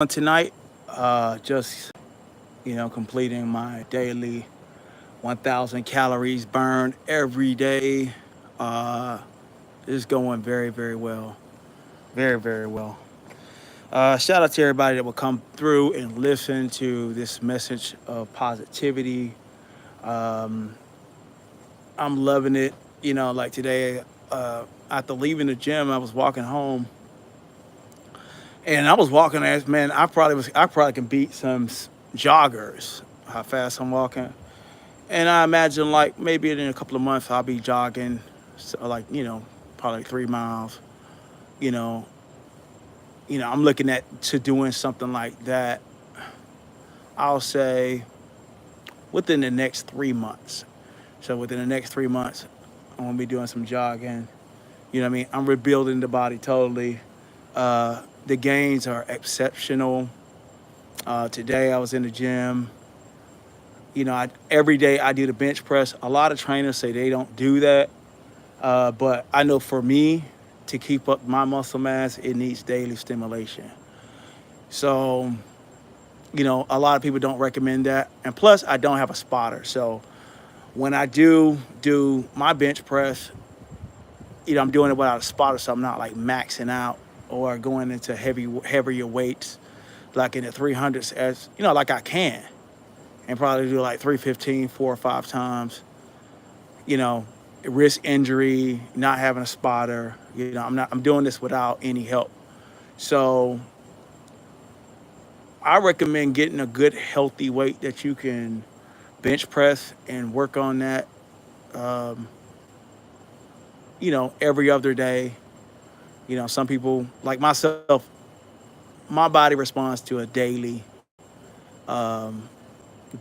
Tonight, just completing my daily 1,000 calories burned every day. Uh, it's going very, very well, very, very well. Shout out to everybody that will come through and listen to this message of positivity. Um, I'm loving it. Like today, after leaving the gym, I was walking home, and I was walking as man. I probably can beat some joggers. How fast I'm walking. And I imagine like maybe in a couple of months I'll be jogging, so like probably 3 miles. You know, I'm looking at to doing something like that. I'll say within the next 3 months. So within the next 3 months, I'm gonna be doing some jogging. You know what I mean? I'm rebuilding the body totally. The gains are exceptional. Today I was in the gym. Every day I do the bench press. A lot of trainers say they don't do that. But I know for me, to keep up my muscle mass, it needs daily stimulation. So, a lot of people don't recommend that. And plus, I don't have a spotter. So, when I do my bench press, I'm doing it without a spotter. So, I'm not like maxing out or going into heavier weights like in the 300s as, like I can. And probably do like 315, 4 or 5 times. You know, Risk injury, not having a spotter. I'm doing this without any help. So I recommend getting a good healthy weight that you can bench press and work on that. Um, every other day. Some people like myself, my body responds to a um,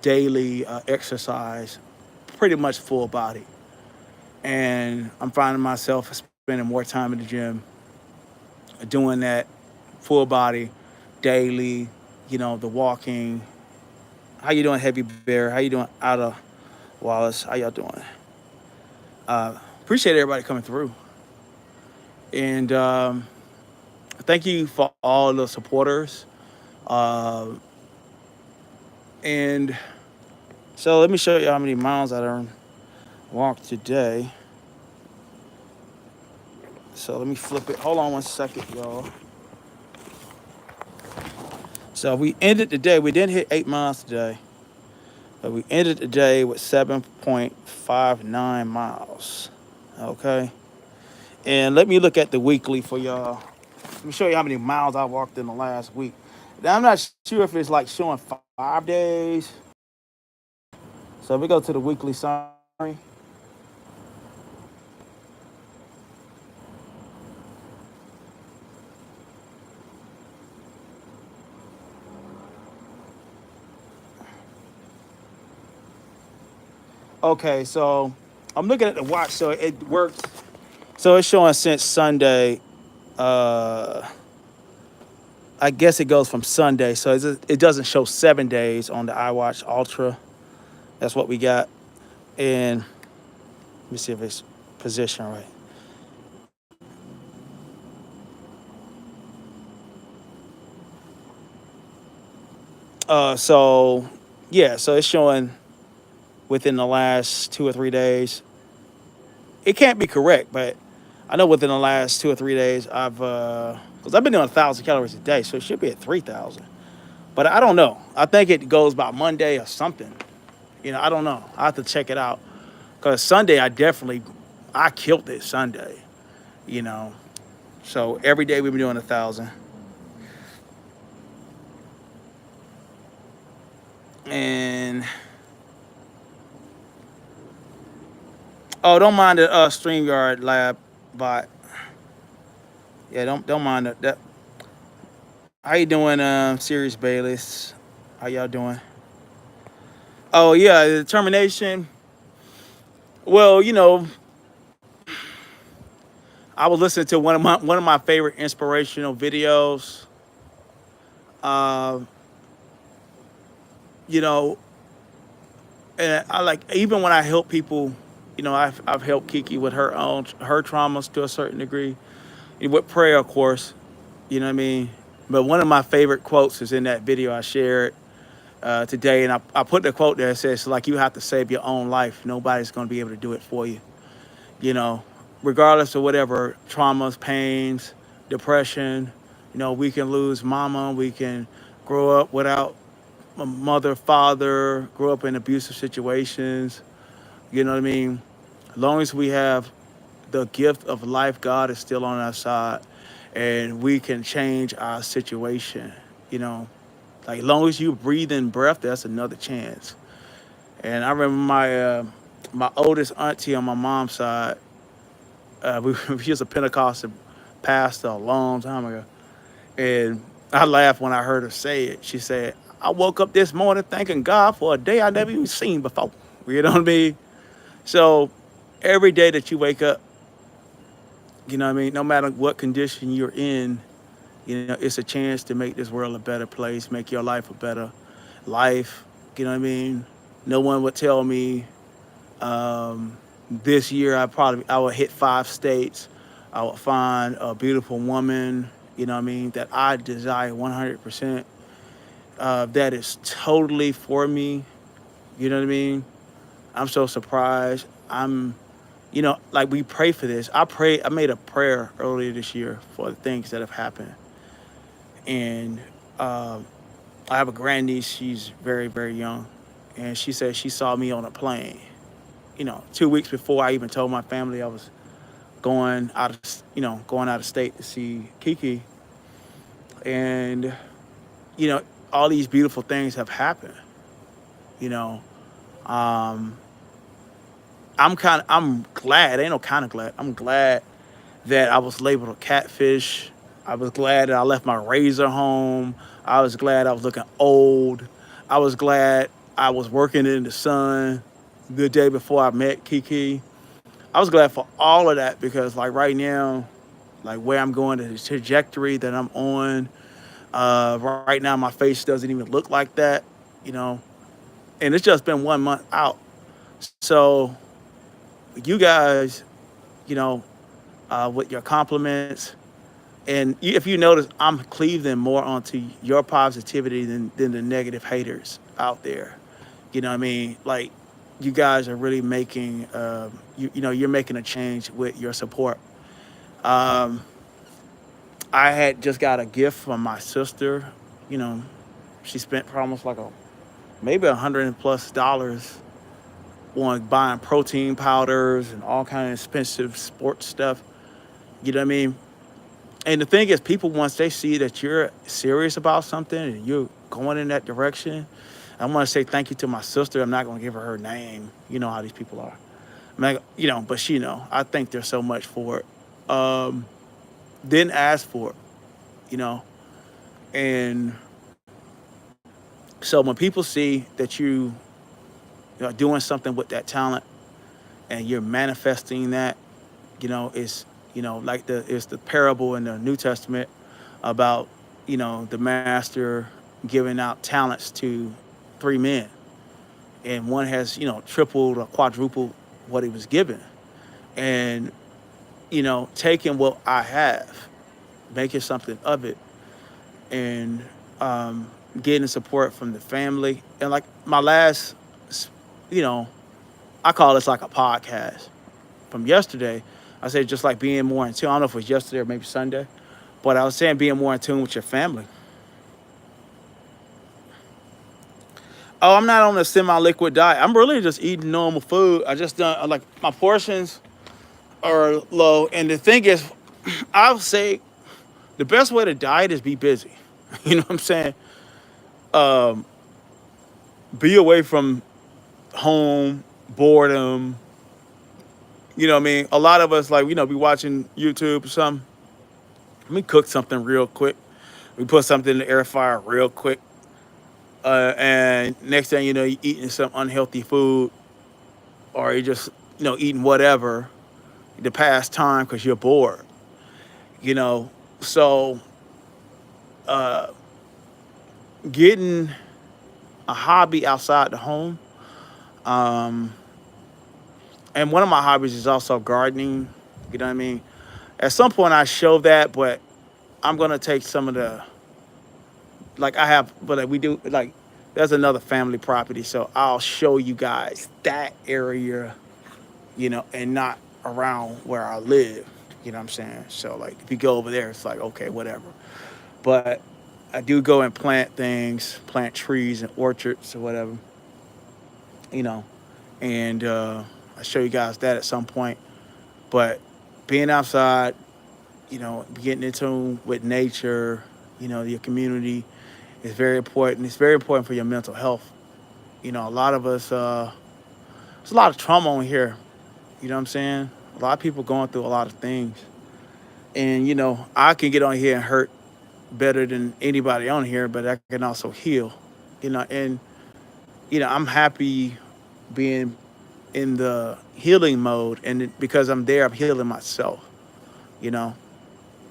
daily exercise, pretty much full body. And I'm finding myself spending more time in the gym, doing that full body daily. The walking. How you doing, Heavy Bear? How you doing, Out of Wallace? How y'all doing? Appreciate everybody coming through, and thank you for all the supporters. Uh, and so let me show you how many miles I done walked today. So let me flip it. Hold on 1 second, y'all. So we ended the day. We didn't hit 8 miles today, but we ended the day with 7.59 miles. Okay. And let me look at the weekly for y'all. Let me show you how many miles I walked in the last week. Now, I'm not sure if it's like showing 5 days. So if we go to the weekly summary. Okay, so I'm looking at the watch. So it worked. So it's showing since Sunday. Uh, I guess it goes from Sunday. So it doesn't show 7 days on the iWatch Ultra. That's what we got. And let me see if it's positioned right. So yeah, so it's showing within the last 2 or 3 days. It can't be correct, but I know within the last 2 or 3 days because I've been doing 1,000 calories a day, so it should be at 3,000. But I don't know. I think it goes by Monday or something. I don't know. I have to check it out because Sunday I killed it Sunday. You know, so every day we've been doing 1,000. And oh, don't mind the StreamYard lab bot. Yeah, don't mind that. How you doing, Sirius Bayless? How y'all doing? Oh yeah, the determination. Well, I was listening to one of my favorite inspirational videos. Uh, you know, and I like even when I help people. I've helped Kiki with her traumas to a certain degree, with prayer, of course. You know what I mean? But one of my favorite quotes is in that video I shared today, and I put the quote there. It says, like, you have to save your own life. Nobody's going to be able to do it for you. You know, regardless of whatever traumas, pains, depression, we can lose mama, we can grow up without a mother, father, grow up in abusive situations. You know what I mean? As long as we have the gift of life, God is still on our side, and we can change our situation. You know, like as long as you breathe in breath, that's another chance. And I remember my oldest auntie on my mom's side. She was a Pentecostal pastor a long time ago, and I laughed when I heard her say it. She said, "I woke up this morning thanking God for a day I never even seen before." You know what I mean? So every day that you wake up, what I mean, no matter what condition you're in, it's a chance to make this world a better place, make your life a better life. You know what I mean? No one would tell me this year I would hit 5 states. I would find a beautiful woman, what I mean, that I desire 100%. That is totally for me. You know what I mean? I'm so surprised. Like we pray for this. I made a prayer earlier this year for the things that have happened. And I have a grandniece. She's very, very young. And she said she saw me on a plane, 2 weeks before I even told my family I was going out of state to see Kiki. And, you know, all these beautiful things have happened, you know. Um, I'm glad, ain't no kind of glad. I'm glad that I was labeled a catfish. I was glad that I left my razor home. I was glad I was looking old. I was glad I was working in the sun the day before I met Kiki. I was glad for all of that because, like, right now, like where I'm going, the trajectory that I'm on, right now, my face doesn't even look like that, you know, and it's just been 1 month out. So, you guys, you know, with your compliments, and if you notice, I'm cleaving more onto your positivity than the negative haters out there. You know what I mean? Like, you guys are really making, you're making a change with your support. Um, I had just got a gift from my sister. You know, she spent almost like maybe $100+ on buying protein powders and all kind of expensive sports stuff. You know what I mean? And the thing is, people, once they see that you're serious about something and you're going in that direction, I want to say thank you to my sister. I'm not going to give her name. You know how these people are. But I thank her so much for it. Didn't ask for it, you know. And so when people see that you are doing something with that talent and you're manifesting that, it's, like it's the parable in the New Testament about, the master giving out talents to 3 men. And one has, tripled or quadrupled what he was given. And, taking what I have, making something of it, and getting support from the family. And like my last, you know, I call this like a podcast from yesterday. I said just like being more in tune. I don't know if it was yesterday or maybe Sunday, but I was saying being more in tune with your family. Oh, I'm not on a semi-liquid diet. I'm really just eating normal food. I just don't like my portions are low. And the thing is, I'll say the best way to diet is be busy. You know what I'm saying? Um, be away from home, boredom. You know what I mean? A lot of us like, be watching YouTube or something. Let me cook something real quick. We put something in the air fryer real quick. And next thing you know, you're eating some unhealthy food or you're just, eating whatever to pass time because you're bored, you know. So uh, getting a hobby outside the home. Um, and one of my hobbies is also gardening. You know what I mean? At some point, I show that, but I'm gonna take some of the like I have, but like we do like there's another family property, so I'll show you guys that area, and not around where I live. You know what I'm saying? So like if you go over there, it's like okay, whatever. But I do go and plant things, plant trees and orchards or whatever, you know, and I'll show you guys that at some point. But being outside, getting in tune with nature, your community is very important. It's very important for your mental health. A lot of us, there's a lot of trauma on here. You know what I'm saying? A lot of people going through a lot of things. And, I can get on here and hurt better than anybody on here, but I can also heal, and, I'm happy being in the healing mode. And because I'm there, I'm healing myself, you know,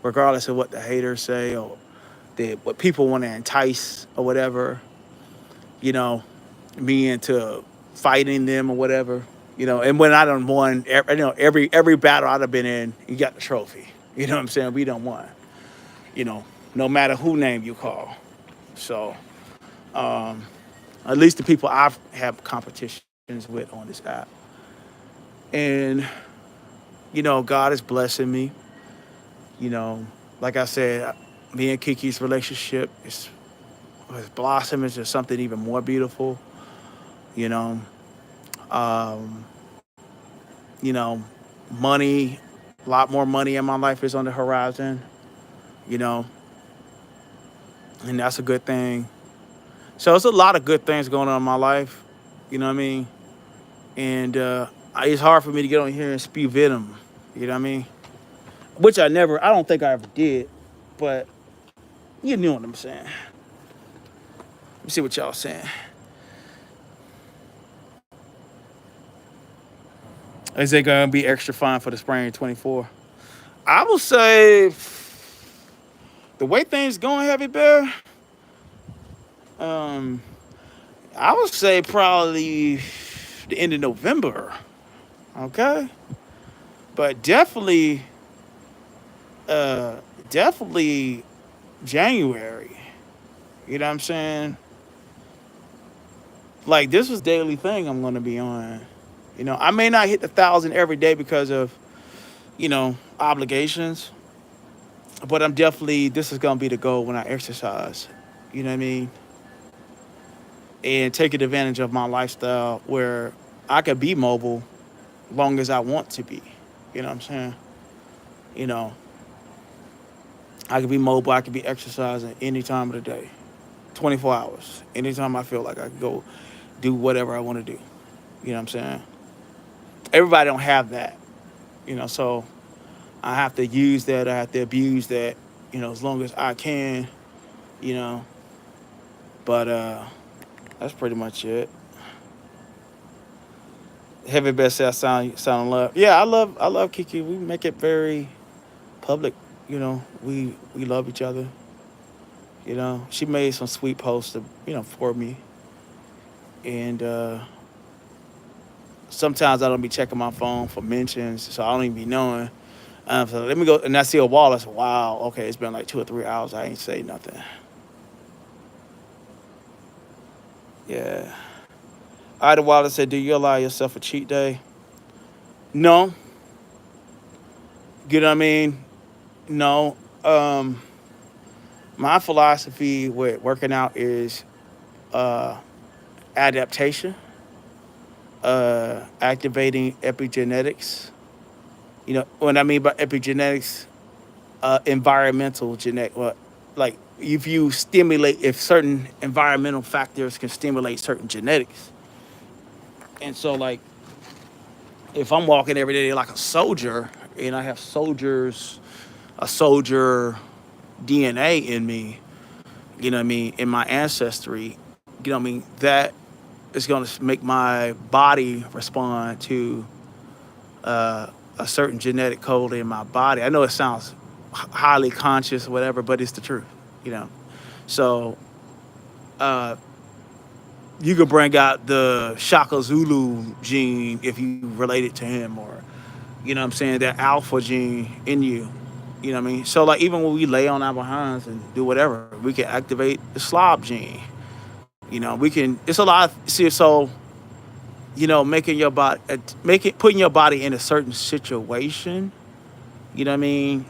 regardless of what the haters say or what people want to entice or whatever, you know, me into fighting them or whatever, and when I done won, every battle I've been in, you got the trophy. You know what I'm saying? We done won, you know, no matter who name you call. So, um, at least the people I've had competitions with on this app. And, God is blessing me. You know, like I said, me and Kiki's relationship is blossoming into something even more beautiful. You know, um, you know, money, a lot more money in my life is on the horizon. You know, and that's a good thing. So it's a lot of good things going on in my life. You know what I mean? And it's hard for me to get on here and spew venom. You know what I mean? Which I don't think I ever did. But you know what I'm saying. Let me see what y'all saying. Is it gonna be extra fun for the spring 24? I would say the way things going, Heavy Bear. Um, I would say probably the end of November. Okay, but uh, definitely January. You know what I'm saying? Like this was daily thing I'm gonna be on. I may not hit 1,000 every day because of obligations, but I'm definitely this is gonna be the goal when I exercise. You know what I mean? And taking advantage of my lifestyle where I could be mobile long as I want to be. You know what I'm saying? You know, I could be mobile, I could be exercising any time of the day, 24 hours. Anytime I feel like I could go do whatever I want to do. You know what I'm saying? Everybody don't have that, so I have to use that, I have to abuse that, as long as I can, you know. But that's pretty much it. Heavy best said sound love. Yeah, I love Kiki. We make it very public, we love each other. She made some sweet posts, for me. And sometimes I don't be checking my phone for mentions, so I don't even be knowing. So let me go, and I see a wall. I said, "Wow, okay, it's been like 2 or 3 hours. I ain't say nothing." Yeah. Ida Wallace said, "Do you allow yourself a cheat day?" No. You know what I mean? No. My philosophy with working out is uh, adaptation, activating epigenetics. What I mean by epigenetics, environmental genetic. Well, like if certain environmental factors can stimulate certain genetics, and so like if I'm walking every day like a soldier and I have a soldier DNA in me, what I mean, in my ancestry, what I mean, that is going to make my body respond to a certain genetic code in my body. I know it sounds highly conscious or whatever, but it's the truth, you know. So uh, you could bring out the Shaka Zulu gene if you relate it to him, or, what I'm saying, that alpha gene in you. You know what I mean? So like even when we lay on our behinds and do whatever, we can activate the slob gene. You know, we can. It's a lot. See, so making your body, putting your body in a certain situation. You know what I mean?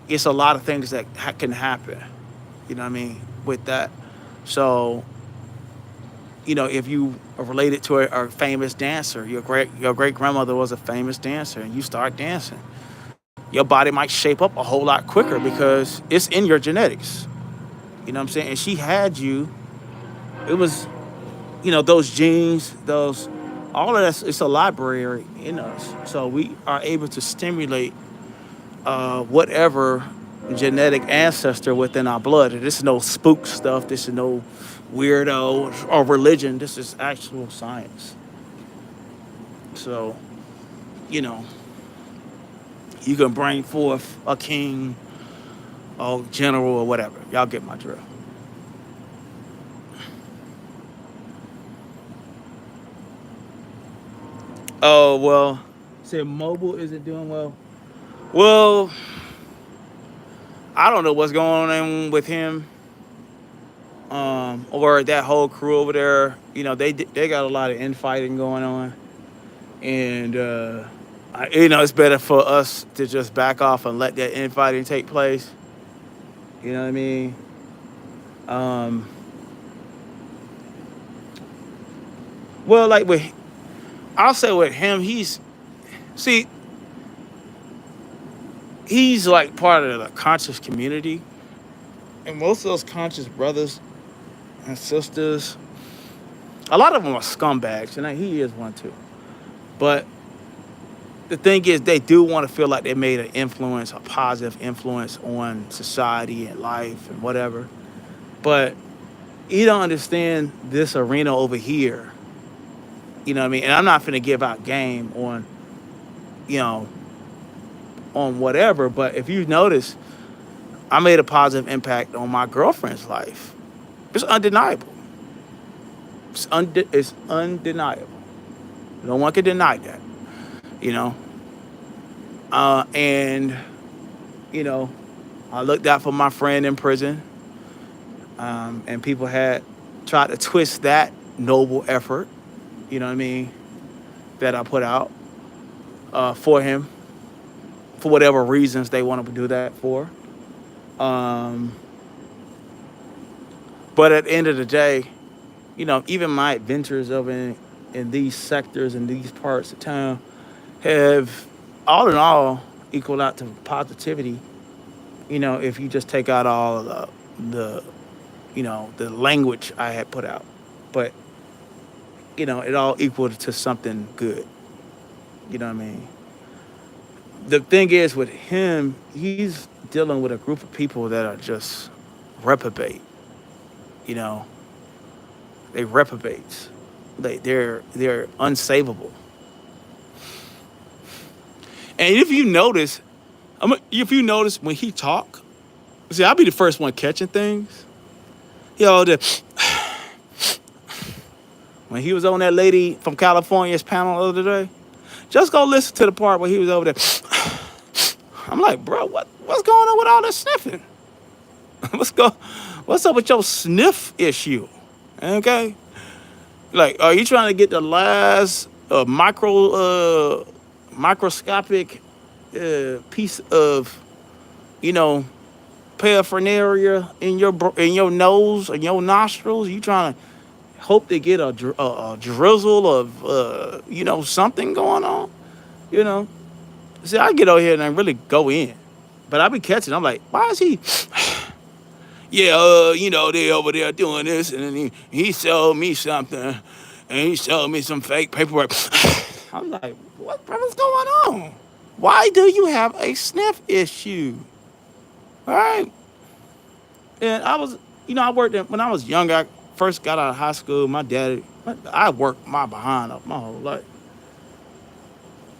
It's a lot of things that can happen. You know what I mean with that. So if you are related to a famous dancer, your great grandmother was a famous dancer, and you start dancing, your body might shape up a whole lot quicker because it's in your genetics. You know what I'm saying? And she had you. It was those genes, those all of that. It's a library in us, so we are able to stimulate whatever genetic ancestor within our blood. This is no spook stuff. This is no weirdo or religion. This is actual science. So, you know, you can bring forth a king or general or whatever. Y'all get my drill. Oh, well, said mobile isn't doing well. Well, I don't know what's going on with him, or that whole crew over there. They got a lot of infighting going on, and it's better for us to just back off and let that infighting take place. You know what I mean? Um, well, like I'll say with him, see, he's like part of the conscious community, and most of those conscious brothers and sisters, a lot of them are scumbags, and he is one too. But the thing is, they do want to feel like they made an influence, a positive influence on society and life and whatever. But you don't understand this arena over here. You know what I mean? And I'm not finna give out game you know, on whatever. But if you notice, I made a positive impact on my girlfriend's life. It's undeniable. It's undeniable. No one can deny that. You know. And you know, I looked out for my friend in prison, and people had tried to twist that noble effort. You know what I mean? That I put out for him for whatever reasons they want to do that for. Um, but at the end of the day, even my adventures over in these sectors and these parts of town have, all in all, equaled out to positivity. If you just take out all of the the language I had put out, but it all equaled to something good. You know what I mean? The thing is with him, he's dealing with a group of people that are just reprobate. You know, they reprobates. They're unsavable. And if you notice when he talk, see, I'll be the first one catching things. The when he was on that lady from California's panel the other day, just go listen to the part where he was over there. I'm like, bro, what's going on with all this sniffing? what's go What's up with your sniff issue? Okay, like, are you trying to get the last microscopic piece of you know paraphernalia in your nose and your nostrils? You trying to hope they get a drizzle of something going on? You know, see, I get over here and I really go in, but I be catching. I'm like, why is he? Yeah, they over there doing this, and then he sold me something, and he sold me some fake paperwork. I'm like, what's going on? Why do you have a sniff issue? All right. And I worked when I was younger. I first got out of high school. My daddy, I worked my behind up my whole life.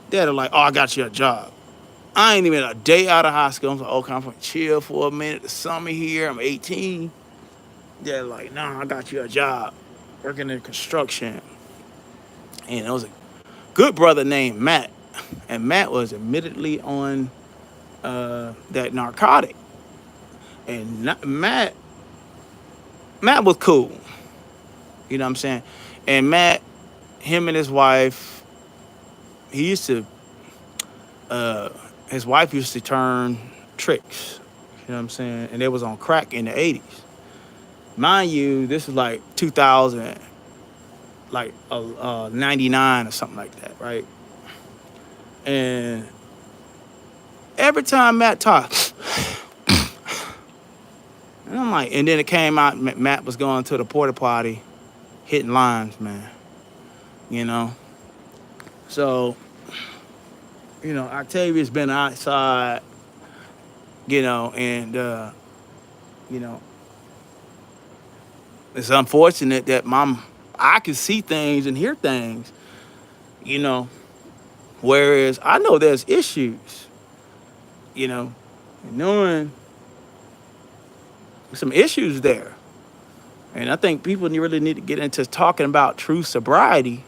Daddy like, oh, I got you a job. I ain't even a day out of high school. I'm like, okay, I'm gonna chill for a minute. The summer here. I'm 18. They're like, nah, I got you a job working in construction. And it was a good brother named Matt. And Matt was admittedly on that narcotic. And Matt was cool. You know what I'm saying? And Matt, him and his wife, he used to, uh, his wife used to turn tricks. You know what I'm saying? And it was on crack in the 80s. Mind you, this is like 2000, like 99 or something like that, right? And every time Matt talked, and I'm like, and then it came out, Matt was going to the porta potty, hitting lines, man. You know? So, Octavius been outside, and, you know, it's unfortunate that I can see things and hear things, you know, whereas I know there's issues, you know, knowing some issues there. And I think people really need to get into talking about true sobriety,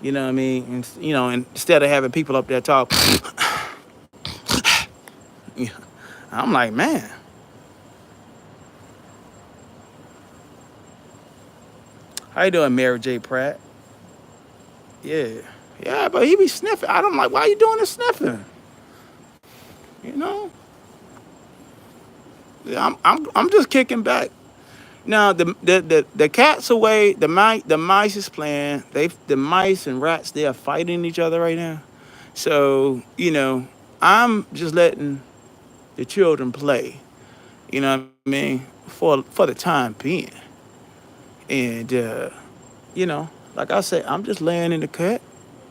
you know what I mean? And, and instead of having people up there talk, I'm like, man, how you doing, Mary J. Pratt? Yeah. Yeah, but he be sniffing. I'm like, why you doing the sniffing? You know? Yeah, I'm just kicking back. Now the cat's away. The mice is playing. The mice and rats, they are fighting each other right now. So I'm just letting the children play. You know what I mean, for the time being. And like I said, I'm just laying in the cut.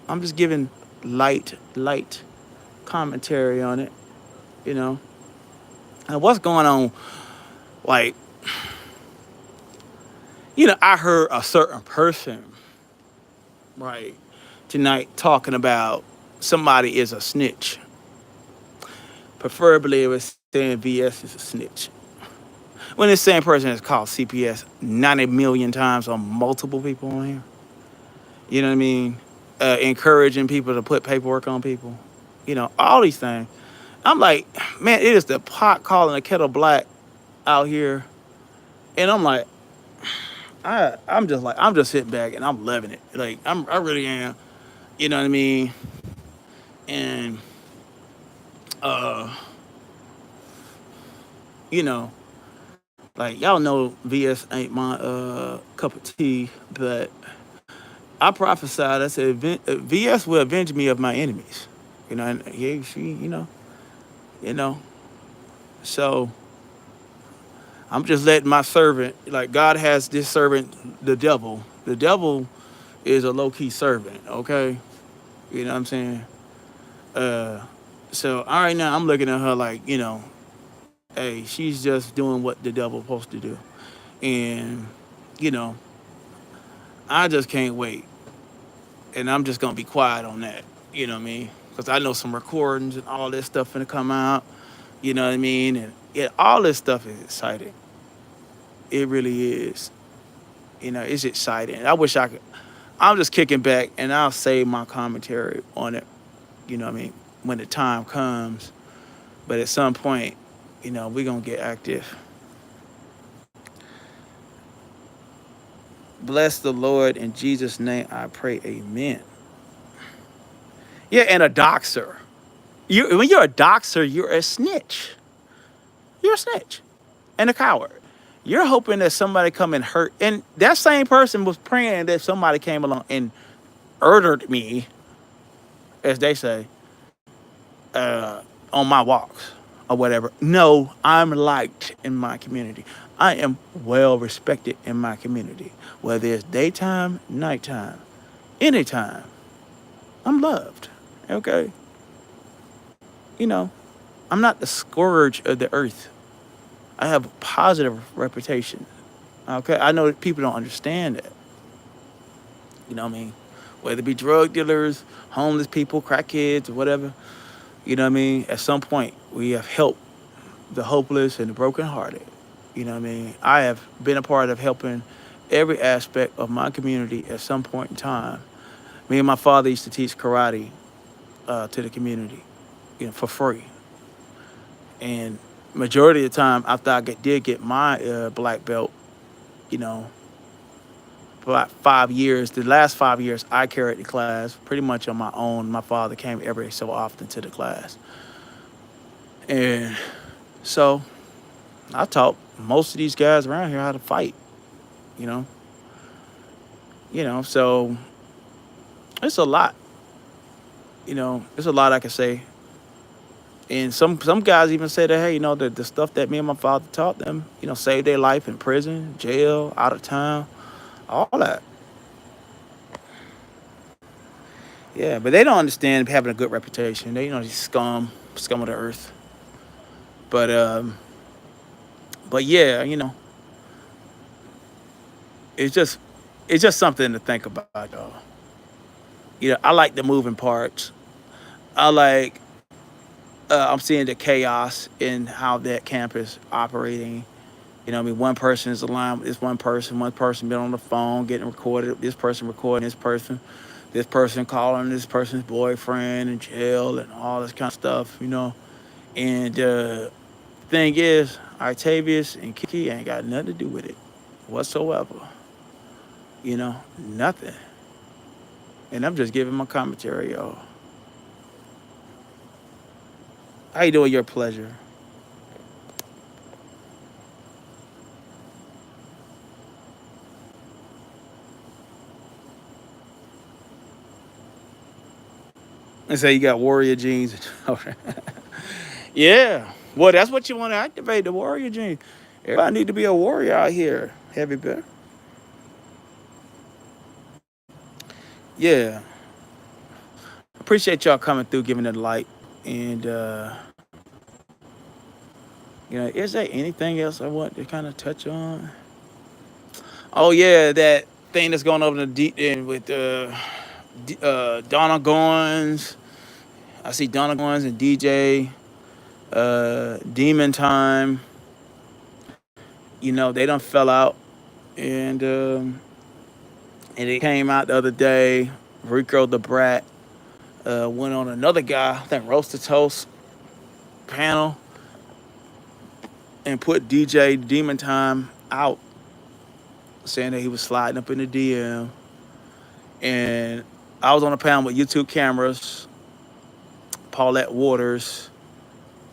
I'm just giving light commentary on it. You know, and what's going on? Like, I heard a certain person, right, tonight talking about somebody is a snitch. Preferably, it was saying VS is a snitch. When this same person has called CPS 90 million times on multiple people on here. You know what I mean? Encouraging people to put paperwork on people. All these things. I'm like, man, it is the pot calling the kettle black out here. And I'm like, I'm just sitting back and I'm loving it. Like, I really am. You know what I mean? And, uh, you know, like, y'all know VS ain't my cup of tea, but I prophesied. I said VS will avenge me of my enemies. And you know. So I'm just letting my servant, like God has this servant, the devil. The devil is a low key servant. Okay, you know what I'm saying. Uh, so all right now I'm looking at her like, hey, she's just doing what the devil's supposed to do, and you know I just can't wait, and I'm just gonna be quiet on that. You know what I mean? Because I know some recordings and all this stuff gonna come out. You know what I mean? And all this stuff is exciting. It really is. It's exciting. I wish I could. I'm just kicking back, and I'll save my commentary on it. You know what I mean? When the time comes. But at some point, we're gonna get active. Bless the Lord in Jesus' name. I pray. Amen. Yeah, and a doxer. When you're a doxer, you're a snitch. You're a snitch and a coward. You're hoping that somebody come and hurt. And that same person was praying that somebody came along and murdered me, as they say, on my walks or whatever. No, I'm liked in my community. I am well respected in my community. Whether it's daytime, nighttime, anytime, I'm loved. Okay? I'm not the scourge of the earth. I have a positive reputation. Okay? I know that people don't understand that. You know what I mean? Whether it be drug dealers, homeless people, crackheads, or whatever. You know what I mean? At some point, we have helped the hopeless and the brokenhearted. You know what I mean? I have been a part of helping every aspect of my community at some point in time. Me and my father used to teach karate to the community, for free. And majority of the time, after did get my black belt, you know, for about 5 years, the last 5 years, I carried the class pretty much on my own. My father came every so often to the class. And so I taught most of these guys around here how to fight, you know. So it's a lot, it's a lot I can say. And some guys even say that, hey, the stuff that me and my father taught them, saved their life in prison, jail, out of town, all that. Yeah, but they don't understand having a good reputation. They, these scum of the earth. But yeah, it's just it's just something to think about, y'all. I like the moving parts. I like I'm seeing the chaos in how that camp is operating. One person is aligned with this one person been on the phone getting recorded, this person recording this person calling this person's boyfriend in jail and all this kind of stuff. And thing is, Octavius and Kiki ain't got nothing to do with it whatsoever. Nothing. And I'm just giving my commentary, y'all. How you doing? Your pleasure. And say you got warrior genes. Yeah. Well, that's what you want to activate, the warrior gene. Everybody need to be a warrior out here. Heavy bear. Yeah. Appreciate y'all coming through, giving it light. And is there anything else I want to kind of touch on? Oh yeah, that thing that's going over the deep end with Donna Goins. I see Donna Goins and DJ Demon Time. They done fell out, and it came out the other day. Rico the Brat went on another guy, I think Roast the Toast panel, and put DJ Demon Time out, saying that he was sliding up in the DM. And I was on a panel with YouTube cameras, Paulette Waters,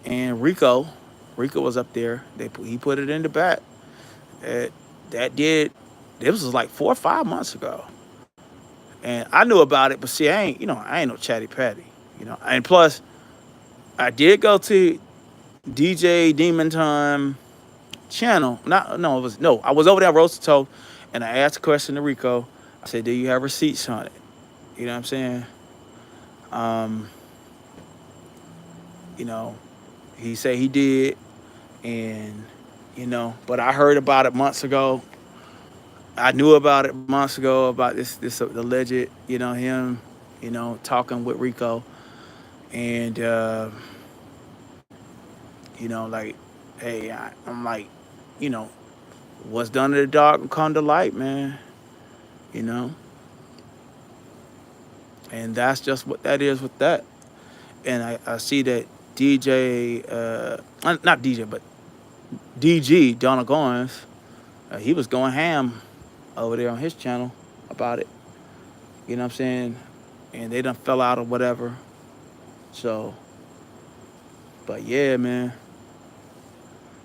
and Rico. Rico was up there. He put it in the back. That that did. This was like 4 or 5 months ago, and I knew about it. But see, I ain't no chatty patty. And plus, I did go to DJ Demon Time channel. Not no, it was no. I was over there at Roast Toe, and I asked a question to Rico. I said, "Do you have receipts on it?" You know what I'm saying? Um, you know, he said he did, and but I heard about it months ago. I knew about it months ago about this alleged, him, talking with Rico, and like, hey, I'm like, you know, what's done in the dark will come to light, man. You know, and that's just what that is with that. And I see that DJ, not DJ, but DG Donald Goins, he was going ham over there on his channel about it. You know what I'm saying? And they done fell out or whatever. So, but yeah, man.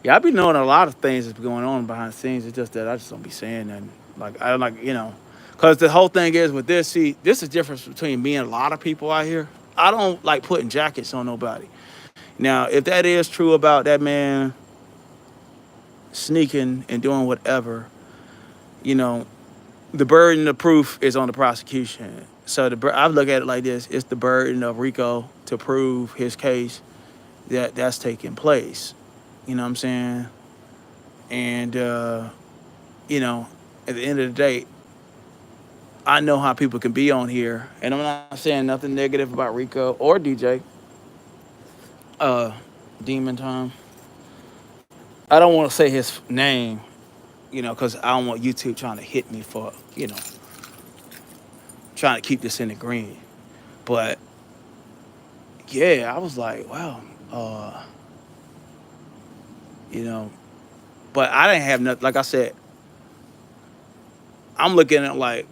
Yeah, I be knowing a lot of things that's going on behind the scenes. It's just that I just don't be saying nothing. Like I don't like, because the whole thing is with this. See, this is the difference between me and a lot of people out here. I don't like putting jackets on nobody. Now, if that is true about that man sneaking and doing whatever, you know, the burden of proof is on the prosecution. So I look at it like this: it's the burden of Rico to prove his case that's taking place. You know what I'm saying? And you know, at the end of the day, I know how people can be on here, and I'm not saying nothing negative about Rico or DJ. Uh, Demon Time. I don't want to say his name, because I don't want YouTube trying to hit me for, trying to keep this in the green. But yeah, I was like, wow. you know. But I didn't have nothing. Like I said, I'm looking at like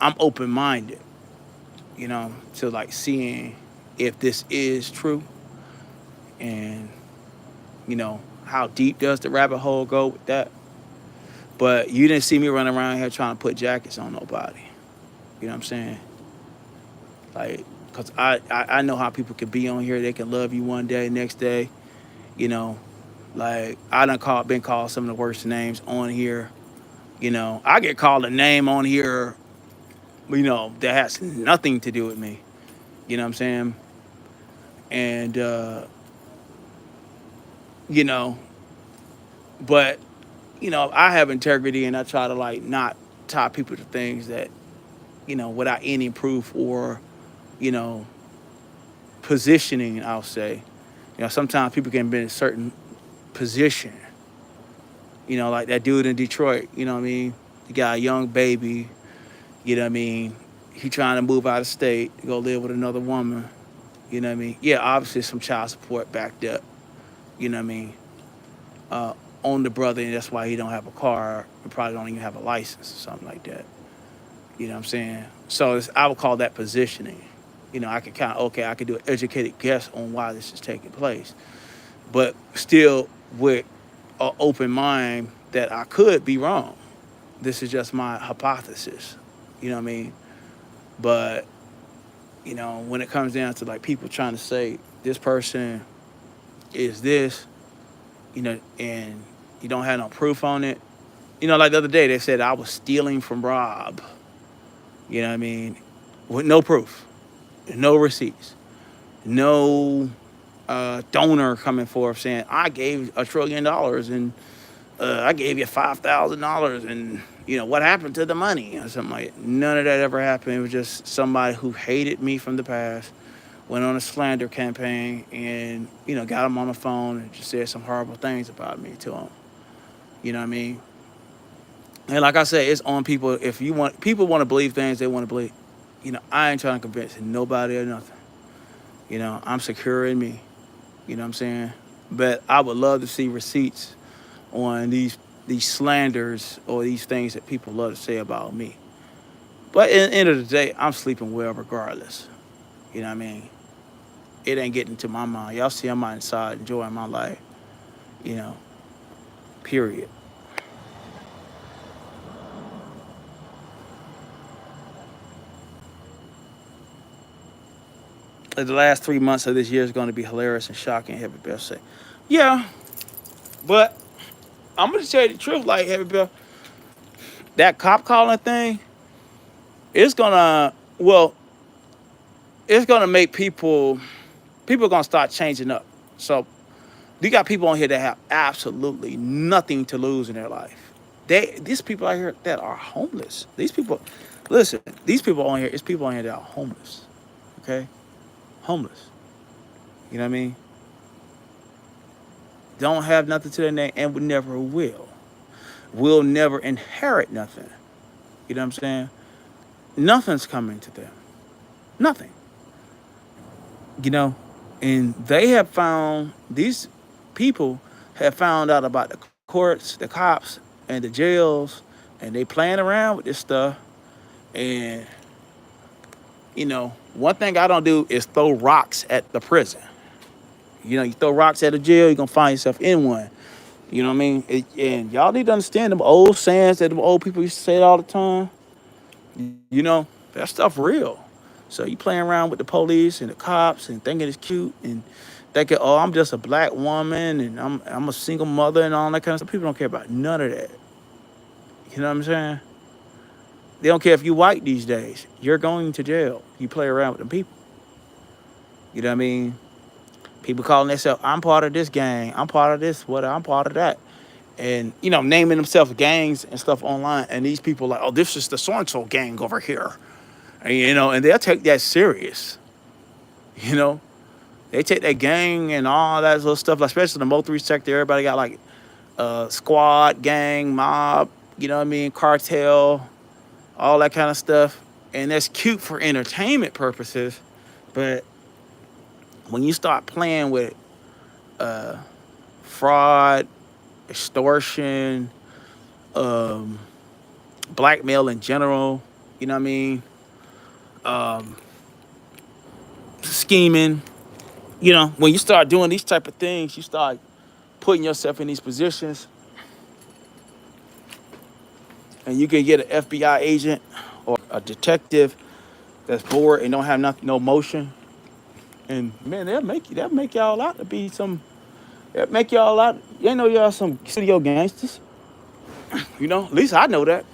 I'm open minded, to like seeing if this is true, and how deep does the rabbit hole go with that. But you didn't see me running around here trying to put jackets on nobody. You know what I'm saying? Like, cause I know how people can be on here. They can love you one day, next day, you know. Like I been called some of the worst names on here. I get called a name on here, that has nothing to do with me. You know what I'm saying? And you know, but I have integrity, and I try to like not tie people to things that without any proof or you know positioning. I'll say, sometimes people can be in a certain position. Like that dude in Detroit. You know what I mean? He got a young baby. You know what I mean? He trying to move out of state to go live with another woman. You know what I mean? Yeah, obviously some child support backed up. You know what I mean? Uh, on the brother, and that's why he don't have a car and probably don't even have a license or something like that. You know what I'm saying? So I would call that positioning. I could I could do an educated guess on why this is taking place, but still with an open mind that I could be wrong. This is just my hypothesis. You know what I mean? But when it comes down to like people trying to say this person is this, and you don't have no proof on it. Like the other day they said I was stealing from Rob. You know what I mean? With no proof, no receipts, no donor coming forth saying I gave $1 trillion and I gave you $5,000 and what happened to the money or something like that. None of that ever happened. It was just somebody who hated me from the past went on a slander campaign and got him on the phone and just said some horrible things about me to him. You know what I mean? And like I said, it's on people. If people want to believe things they want to believe. I ain't trying to convince nobody or nothing. I'm secure in me. You know what I'm saying? But I would love to see receipts on these slanders or these things that people love to say about me. But in the end of the day, I'm sleeping well regardless. You know what I mean? It ain't getting to my mind. Y'all see I'm inside enjoying my life. You know, period. The last 3 months of this year is going to be hilarious and shocking. Heavy Bell say, yeah, but I'm gonna tell you the truth. Like Heavy Bell, that cop calling thing, it's gonna well, it's gonna make people are gonna start changing up. So you got people on here that have absolutely nothing to lose in their life. These people out here that are homeless. These people, listen, these people on here, it's people on here that are homeless. Okay, homeless. You know what I mean? Don't have nothing to their name and would never will never inherit nothing. You know what I'm saying? Nothing's coming to them. Nothing. You know, and they have found these people have found out about the courts, the cops, and the jails, and they playing around with this stuff. And one thing I don't do is throw rocks at the prison. You throw rocks at a jail, you're gonna find yourself in one. You know what I mean? And y'all need to understand them old sayings that the old people used to say it all the time. That stuff real. So you playing around with the police and the cops and thinking it's cute and thinking, oh, I'm just a black woman and I'm a single mother and all that kind of stuff. People don't care about none of that. You know what I'm saying? They don't care if you white these days. You're going to jail. You play around with them people. You know what I mean? People calling themselves, I'm part of this gang. I'm part of this, what I'm part of that. And, naming themselves gangs and stuff online. And these people like, oh, this is the so-and-so gang over here. And they'll take that serious. You know, they take that gang and all that little stuff, like, especially the Mo3 sector. Everybody got like squad, gang, mob, you know what I mean, cartel, all that kind of stuff. And that's cute for entertainment purposes. But when you start playing with fraud, extortion, um, blackmail in general. You know what I mean? Um, Scheming. You know, when you start doing these type of things, you start putting yourself in these positions, and you can get an FBI agent or a detective that's bored and don't have nothing, no motion. And man, they'll make y'all out to be some. They'll make y'all out. You know y'all some studio gangsters. You know, at least I know that.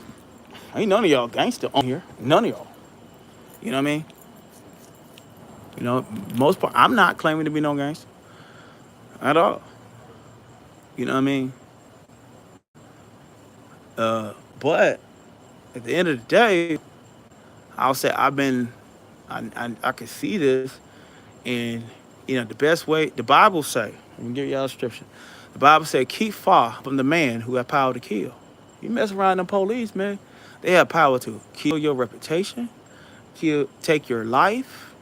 Ain't none of y'all gangster on here. None of y'all. You know what I mean? You know, most part, I'm not claiming to be no gangster at all. You know what I mean? But at the end of the day, I'll say I can see this, and you know, the best way the Bible say. Let me give y'all a scripture. The Bible said, "Keep far from the man who have power to kill." You mess around the police, man. They have power to kill your reputation, take your life,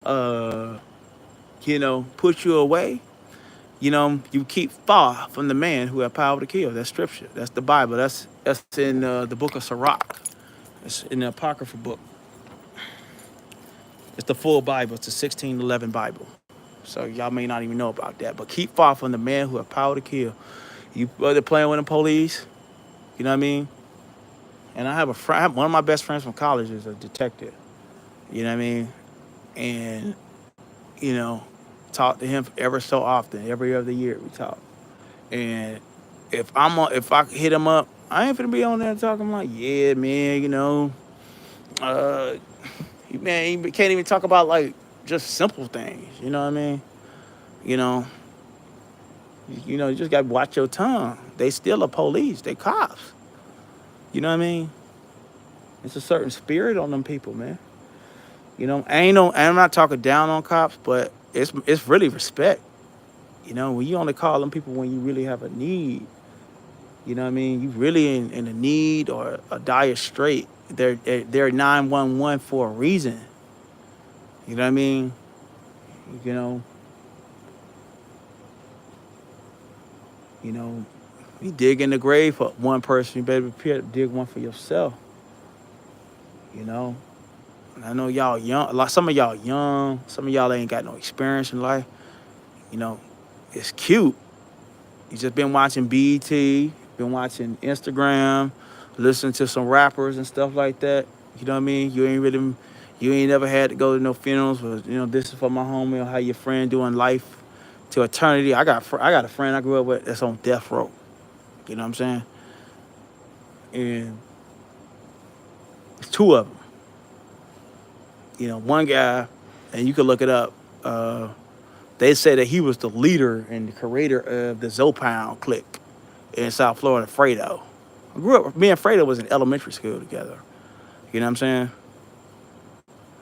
uh, you know, put you away. You know, you keep far from the man who have power to kill. That's scripture. That's the Bible. That's in the book of Sirach. It's in the apocryphal book. It's the full Bible. It's the 1611 Bible. So y'all may not even know about that. But keep far from the man who have power to kill. You whether playing with the police, you know what I mean? And I have a friend. One of my best friends from college is a detective. You know what I mean? And you know, talk to him ever so often. Every other year we talk. And if I hit him up, I ain't finna be on there talking like, yeah, man, you know, uh, man, he can't even talk about like just simple things. You know what I mean? You know, you just gotta watch your tongue. They still a police. They cops. You know what I mean? It's a certain spirit on them people, man. You know, I'm not talking down on cops, but it's really respect. You know, when you only call them people when you really have a need. You know what I mean? You really in a need or a dire strait. They're 911 for a reason. You know what I mean? You know, you know, you dig in the grave for one person, you better prepare to dig one for yourself. You know, and I know y'all young. Like some of y'all young. Some of y'all ain't got no experience in life. You know, it's cute. You just been watching BET, been watching Instagram, listening to some rappers and stuff like that. You know what I mean? You ain't never had to go to no funerals. But you know, this is for my homie or how your friend doing life to eternity. I got a friend I grew up with that's on death row. You know what I'm saying? And it's two of them. You know, one guy, and you can look it up. They say that he was the leader and the creator of the Zopound clique in South Florida, Fredo. I grew up. Me and Fredo was in elementary school together. You know what I'm saying?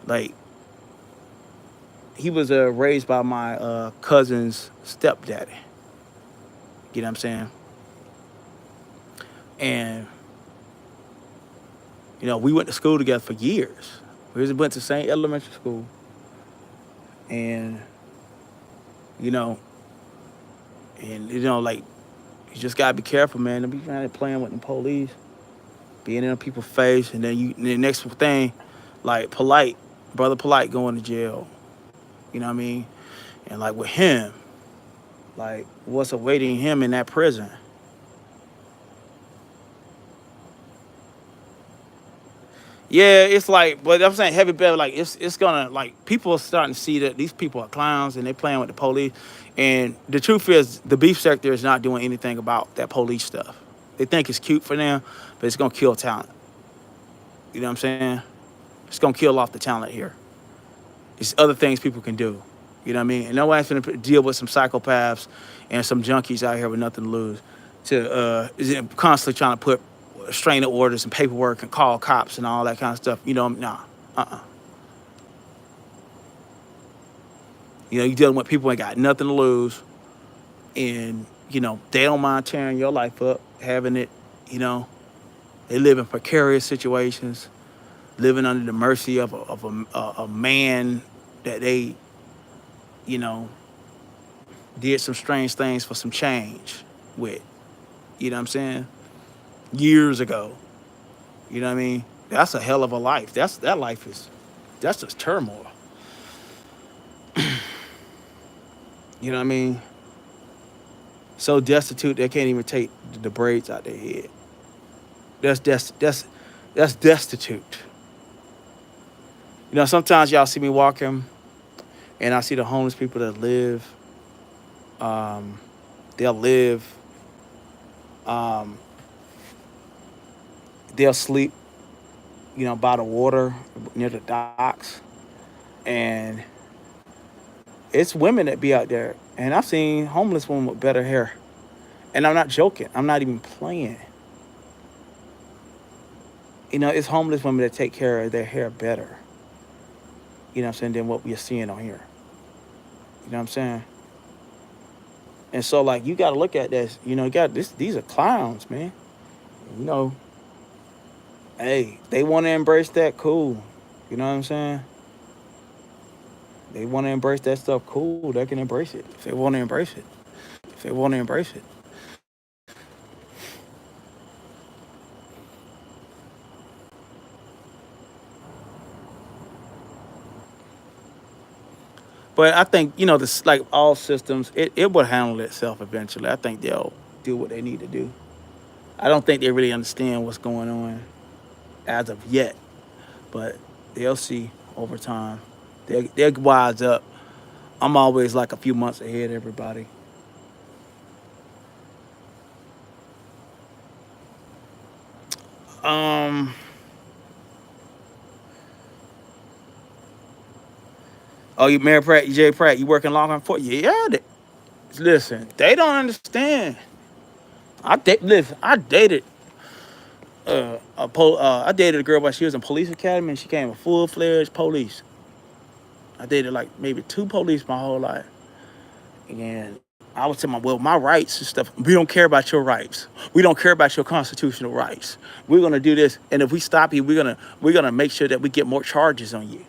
Like he was raised by my cousin's stepdaddy. You know what I'm saying? And you know we went to school together for years. We just went to the same elementary school, and you know, like you just gotta be careful, man. Don't be trying to playing with the police, being in people's face, and then the next thing, like brother polite going to jail. You know what I mean? And like with him, like what's awaiting him in that prison. Yeah, it's like, but I'm saying heavy bed, like it's gonna like people are starting to see that these people are clowns and they playing with the police. And the truth is, the beef sector is not doing anything about that police stuff. They think it's cute for them, but it's gonna kill talent. You know what I'm saying? It's gonna kill off the talent here. It's other things people can do. You know what I mean? And nobody's gonna deal with some psychopaths and some junkies out here with nothing to lose. Is constantly trying to put restraining orders and paperwork and call cops and all that kind of stuff. You know, nah, uh-uh. You know, you dealing with people who ain't got nothing to lose, and you know they don't mind tearing your life up, having it. You know, they live in precarious situations, living under the mercy of a man that they, you know, did some strange things for some change with. You know what I'm saying? Years ago. You know what I mean? That's a hell of a life. That life is that's just turmoil. You know what I mean? So destitute they can't even take the braids out their head. That's destitute. You know, sometimes y'all see me walking and I see the homeless people that live. Um, they'll live. Um, they'll sleep. You know, by the water near the docks, and it's women that be out there. And I've seen homeless women with better hair. And I'm not joking. I'm not even playing. You know, it's homeless women that take care of their hair better. You know what I'm saying? Than what we're seeing on here. You know what I'm saying? And so, like, you got to look at this. You know, you got this. These are clowns, man. You know, hey, they want to embrace that. Cool. You know what I'm saying? They want to embrace that stuff. Cool. They can embrace it if they want to embrace it. If they want to embrace it. But I think you know this, like all systems, it will handle itself eventually. I think they'll do what they need to do. I don't think they really understand what's going on as of yet, but they'll see over time. They're wise up. I'm always like a few months ahead of everybody. Um. Oh, you Mary Pratt, Jay Pratt, you working long on for? Yeah. Listen, they don't understand. Listen. I dated a girl while she was in police academy, and she came a full fledged police. I dated like maybe two police my whole life. And I would tell my well, my rights and stuff. We don't care about your rights. We don't care about your constitutional rights. We're gonna do this, and if we stop you, we're gonna make sure that we get more charges on you.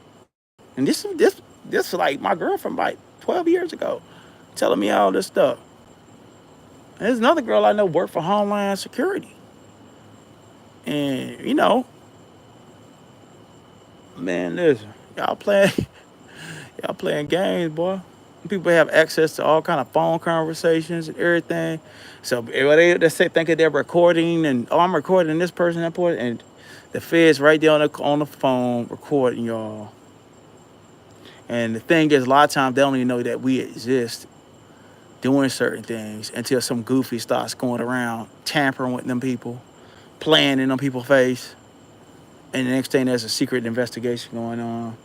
And this is like my girlfriend like 12 years ago, telling me all this stuff. And there's another girl I know worked for Homeland Security, and you know, man, listen, y'all playing games, boy. People have access to all kind of phone conversations and everything. So they say thinking they're recording and oh I'm recording this person that point and the feds right there on the phone recording y'all. And the thing is, a lot of times they don't even know that we exist doing certain things until some goofy starts going around tampering with them people, playing in them people's face, and the next thing there's a secret investigation going on,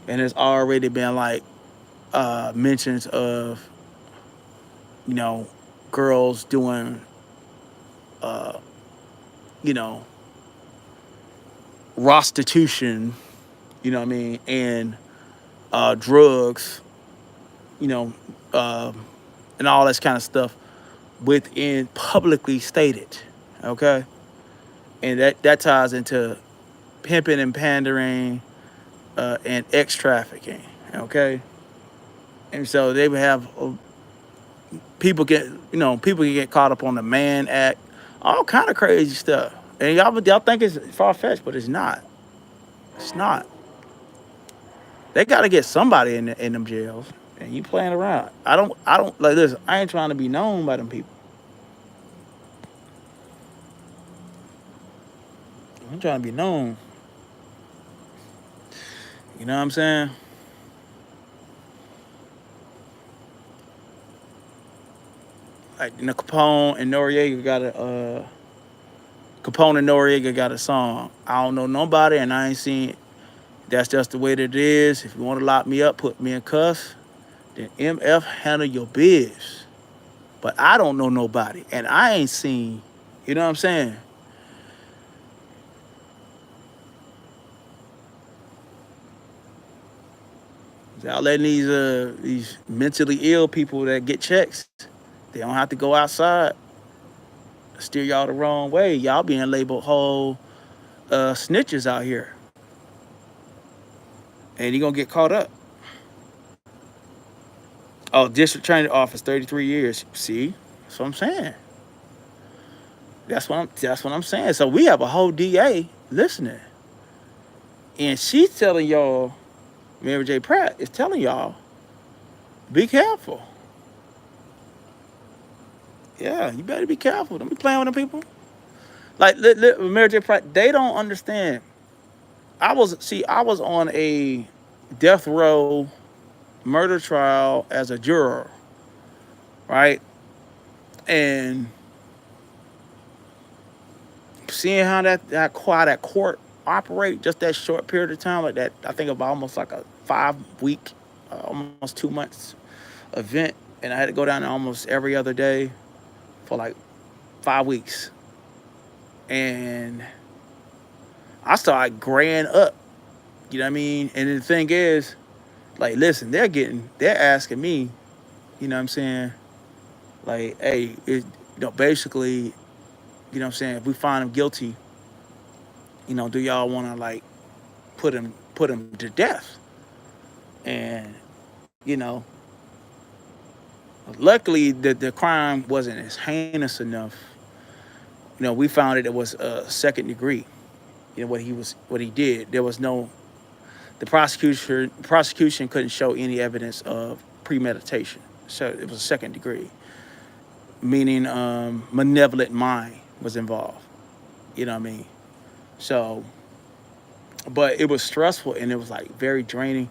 and there's already been like mentions of you know girls doing uh, you know prostitution, you know what I mean, and drugs, you know, uh, and all this kind of stuff within publicly stated, okay, and that ties into pimping and pandering and X trafficking, okay, and so they would have people can get caught up on the man act, all kind of crazy stuff, and y'all think it's far fetched, but it's not. It's not. They got to get somebody in them jails, and you playing around. I don't like this. I ain't trying to be known by them people. I'm trying to be known. You know what I'm saying? Like Capone and Noriega got a Capone and Noriega got a song. I don't know nobody, and I ain't seen it. That's just the way that it is. If you want to lock me up, put me in cuffs. Then MF handle your biz. But I don't know nobody, and I ain't seen. You know what I'm saying? Y'all letting these mentally ill people that get checks, they don't have to go outside. Steer y'all the wrong way. Y'all being labeled whole snitches out here, and you gonna get caught up. Oh, district attorney office, 33 years. See, that's what I'm saying. That's what I'm saying. So we have a whole DA listening, and she's telling y'all, Mary J. Pratt is telling y'all, be careful. Yeah, you better be careful. Don't be playing with them people. Like Mary J. Pratt, they don't understand. I was on a death row murder trial as a juror, right? And seeing how that court operate just that short period of time, like that, I think about almost like a 5 week, almost 2 months event, and I had to go down there almost every other day for like 5 weeks, and I started graying up. You know what I mean? And the thing is, like, listen, they're asking me, you know what I'm saying? Like, hey, basically, you know what I'm saying? If we find him guilty, do y'all want to like put him to death? And you know, luckily the crime wasn't as heinous enough. We found it was a second degree. What he did. There was no the prosecution couldn't show any evidence of premeditation. So it was a second degree, meaning malevolent mind was involved. You know what I mean? So, but it was stressful and it was like very draining.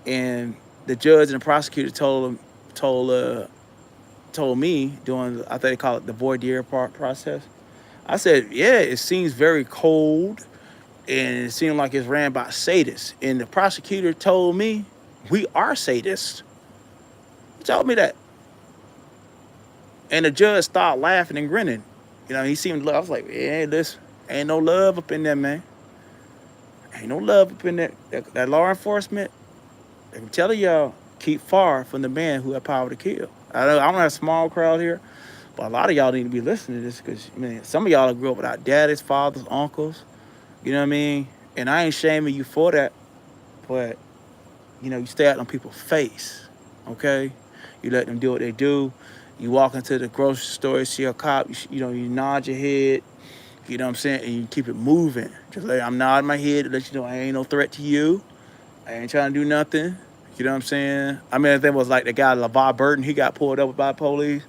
And the judge and the prosecutor told told me during I think they call it the voir dire process. I said, yeah, it seems very cold and it seemed like it's ran by sadists. And the prosecutor told me we are sadists. He told me that. And the judge started laughing and grinning. He seemed I was like, yeah, this ain't no love up in there, man. Ain't no love up in there. That law enforcement, I'm telling y'all, keep far from the man who had power to kill. I don't have a small crowd here, but a lot of y'all need to be listening to this because, man, some of y'all grew up without daddies, fathers, uncles. You know what I mean? And I ain't shaming you for that, but, you stay out on people's face, okay? You let them do what they do. You walk into the grocery store, see a cop, you nod your head, you know what I'm saying? And you keep it moving. Just like I'm nodding my head to let you know I ain't no threat to you. I ain't trying to do nothing. You know what I'm saying? I mean, I think it was like the guy, LeVar Burton, he got pulled over by the police.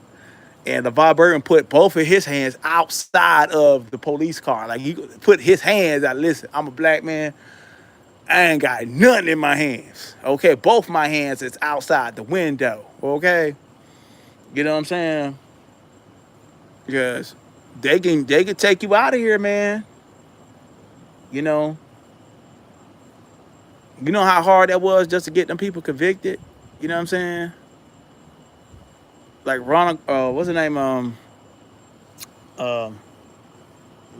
And LeVar Burton put both of his hands outside of the police car. Like, he put his hands out. Listen, I'm a black man. I ain't got nothing in my hands. Okay? Both my hands is outside the window. Okay? You know what I'm saying? Because they can take you out of here, man. You know? You know how hard that was just to get them people convicted? You know what I'm saying? Like Ronald, what's his name? Um,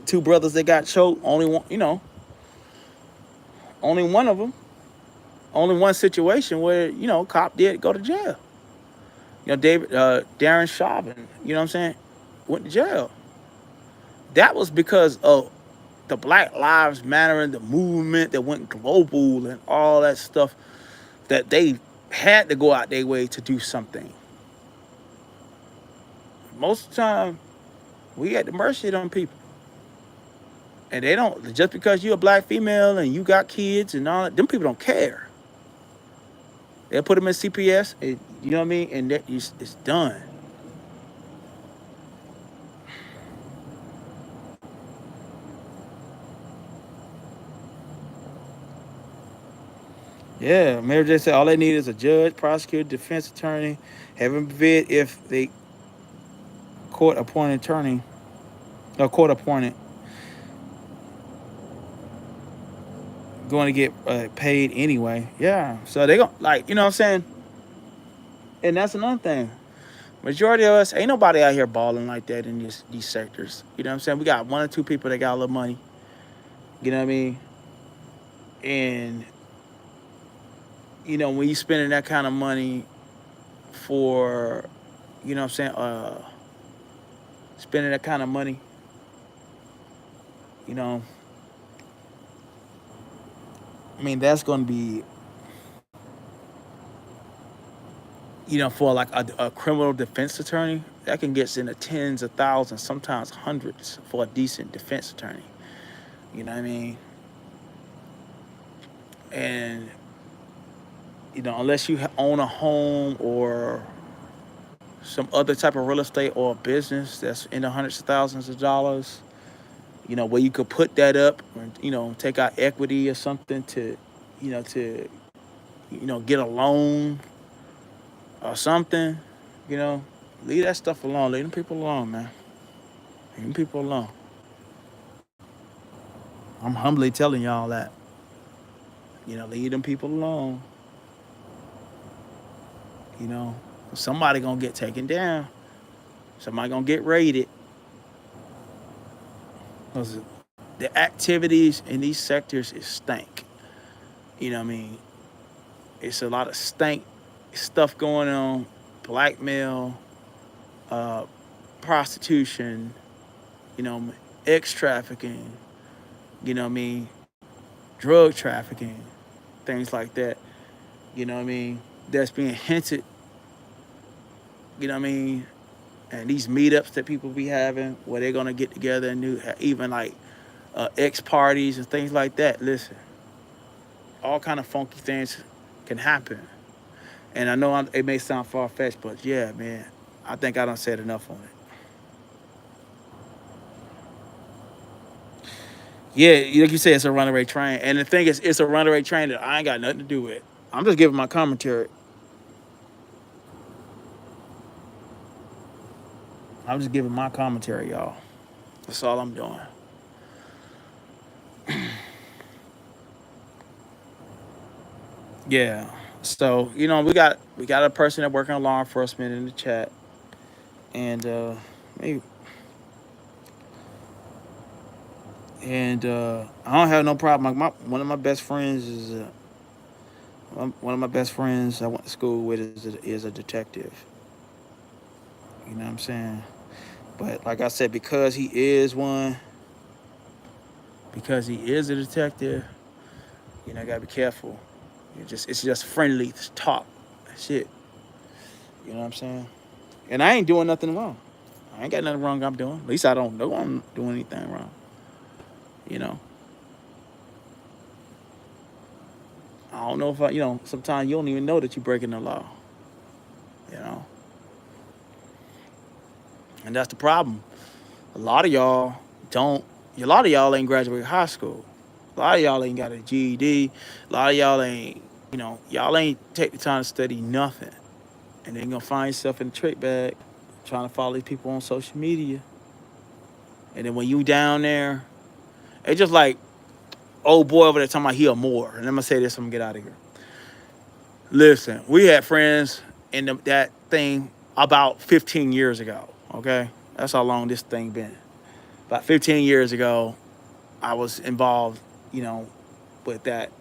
two brothers that got choked. Only one, only one of them. Only one situation where cop did go to jail. Darren Chauvin. You know what I'm saying? Went to jail. That was because of the Black Lives Matter and the movement that went global and all that stuff. That they had to go out their way to do something. Most of the time, we at the mercy of them people. And they don't, just because you're a black female and you got kids and all that, them people don't care. They'll put them in CPS, and, you know what I mean? And it's done. Yeah, Mary J said all they need is a judge, prosecutor, defense attorney, heaven forbid if they court appointed attorney, or court appointed, going to get paid anyway. Yeah, so they go like, you know what I'm saying? And that's another thing. Majority of us ain't nobody out here balling like that in these sectors. You know what I'm saying? We got one or two people that got a little money. You know what I mean? And when you spending that kind of money for, you know what I'm saying, spending that kind of money, you know, I mean, that's going to be, for like a criminal defense attorney, that can get into tens of thousands, sometimes hundreds for a decent defense attorney. You know what I mean? And unless you own a home or some other type of real estate or a business that's in the hundreds of thousands of dollars, where you could put that up, or take out equity or something to, to get a loan or something, you know, leave that stuff alone. Leave them people alone, man. Leave them people alone. I'm humbly telling y'all that. Leave them people alone. You know, somebody gonna get taken down. Somebody gonna get raided. Cause the activities in these sectors is stank. You know what I mean? It's a lot of stank stuff going on. Blackmail, uh, prostitution, you know, ex trafficking, you know what I mean, drug trafficking, things like that, you know what I mean, that's being hinted, you know what I mean, and these meetups that people be having where they're gonna get together and do even like ex parties and things like that. Listen, all kind of funky things can happen, and I know it may sound far fetched, but yeah, man, I think I done said enough on it. Yeah, like you said, it's a runaway train, and the thing is, it's a runaway train that I ain't got nothing to do with. I'm just giving my commentary. I'm just giving my commentary, y'all. That's all I'm doing. Yeah. So we got a person that working on law enforcement in the chat, and maybe, and I don't have no problem. Like one of my best friends is one of my best friends I went to school with is a detective. You know what I'm saying? But like I said, because he is a detective, I gotta be careful. It's just friendly talk. That's it. You know what I'm saying? And I ain't doing nothing wrong. I ain't got nothing wrong I'm doing. At least I don't know I'm doing anything wrong. You know. I don't know if sometimes you don't even know that you're breaking the law. You know. And that's the problem. A lot of y'all don't. A lot of y'all ain't graduated high school. A lot of y'all ain't got a GED. A lot of y'all ain't. Y'all ain't take the time to study nothing. And then you're gonna find yourself in a trick bag trying to follow these people on social media. And then when you down there, it's just like old boy over there talking about he a Moor. And I'm gonna say this, I'm gonna get out of here. Listen, we had friends in that thing about 15 years ago. Okay, that's how long this thing been. About 15 years ago, I was involved, with that,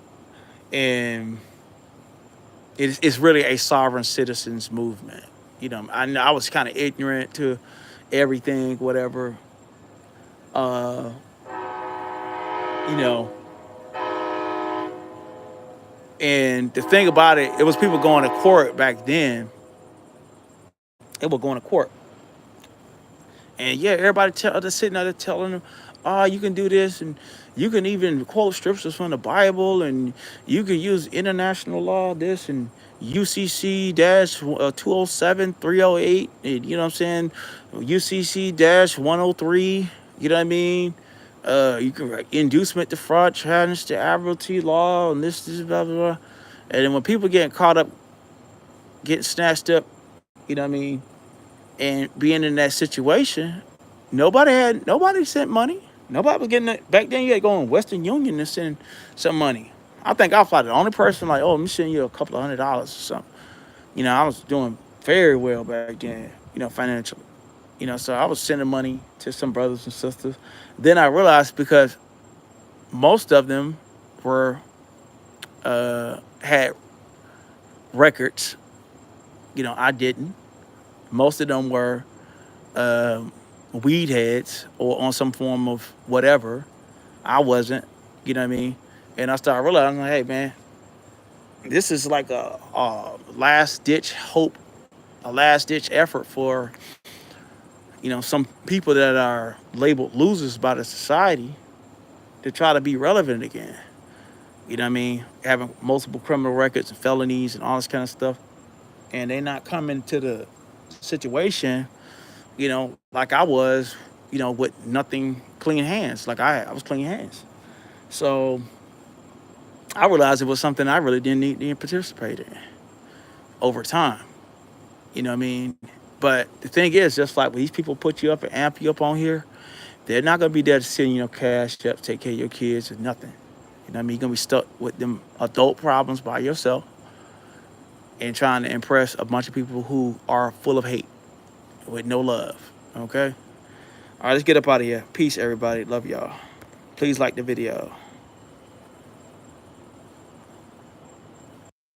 and it's really a sovereign citizens movement. I was kind of ignorant to everything, whatever. Uh, you know, and the thing about it, it was people going to court back then. It was going to court, and yeah, everybody just sitting there telling them, "Oh, you can do this, and you can even quote scriptures from the Bible, and you can use international law, this and UCC 207 308, and you know what I'm saying, UCC 103. You know what I mean? You can write inducement to fraud, challenge to admiralty law, and this blah blah blah." And then when people getting caught up, getting snatched up, you know what I mean, and being in that situation, nobody sent money. Nobody was getting it. Back then you had to go on Western Union and send some money. I think I was probably the only person like, oh, let me send you a couple of $100 or something. I was doing very well back then, financially. So I was sending money to some brothers and sisters. Then I realized, because most of them were had records, I didn't. Most of them were weed heads or on some form of whatever. I wasn't, you know what I mean? And I started realizing, like, hey, man, this is like a last ditch hope a last ditch effort for, some people that are labeled losers by the society to try to be relevant again. You know what I mean? Having multiple criminal records and felonies and all this kind of stuff. And they not coming to the situation, like I was, with nothing, clean hands. Like I was clean hands. So I realized it was something I really didn't need to participate in over time. You know what I mean? But the thing is, just like when these people put you up and amp you up on here, they're not gonna be there to send cash up, take care of your kids, or nothing. You know what I mean? You're gonna be stuck with them adult problems by yourself and trying to impress a bunch of people who are full of hate with no love. Okay? All right, let's get up out of here. Peace, everybody. Love y'all. Please like the video.